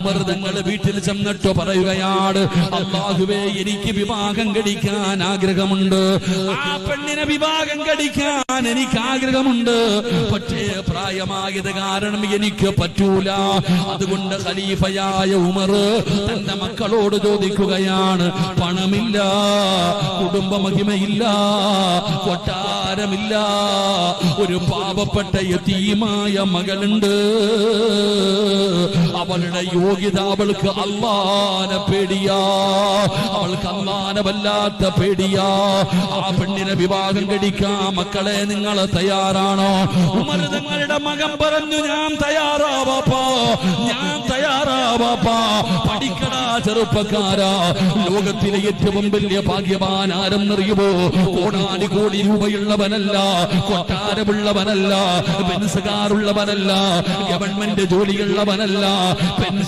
ഉമർ തങ്ങൾ വീട്ടിൽ ചെന്നിട്ട് പറയുകയാണ്, അല്ലാഹുവേ, എനിക്ക് വിവാഹം കഴിക്കാൻ ആഗ്രഹമുണ്ട്, ആ പെണ്ണിനെ വിവാഹം കഴിക്കാൻ എനിക്ക് ആഗ്രഹമുണ്ട്, പക്ഷേ പ്രായമായത് കാരണം എനിക്ക് പറ്റൂല. അതുകൊണ്ട് ഖലീഫയായ ഉമർ തന്റെ മക്കളോട് ചോദിക്കുകയാണ്, പണമില്ല, കുടുംബ മഹിമയില്ല, കൊട്ടാരമില്ല, ഒരു പാവപ്പെട്ട യതീമായ മകളുണ്ട്, അവളുടെ യോഗ്യത അവൾക്ക് അല്ലാഹുവിനെ പേടിയാ, അവൾക്ക് അല്ലാഹുവിനെ വല്ലാത്ത പേടിയാ. ആ പെണ്ണിനെ വിവാഹം കഴിക്കാൻ മക്കളെ നിങ്ങൾ തയ്യാറാണോ? ഉമർ തങ്ങളുടെ മകൻ പറഞ്ഞു, ഞാൻ തയ്യാറാ ബാപ്പാ, ഞാൻ തയ്യാറാ ബാപ്പാ. പഠിക്കടാ ചെറുപ്പക്കാരാ, ലോകത്തിലെ ഏറ്റവും വലിയ ഭാഗ്യവാൻ ആരെന്നറിയുമോ? കോടാനുകോടി രൂപയുള്ളവനല്ല, കൊട്ടാരമുള്ളവനല്ല, ബെൻസ് കാറുള്ളവനല്ല, ഗവൺമെന്റ് ജോലിയുള്ളവനല്ല, പെൻഷൻ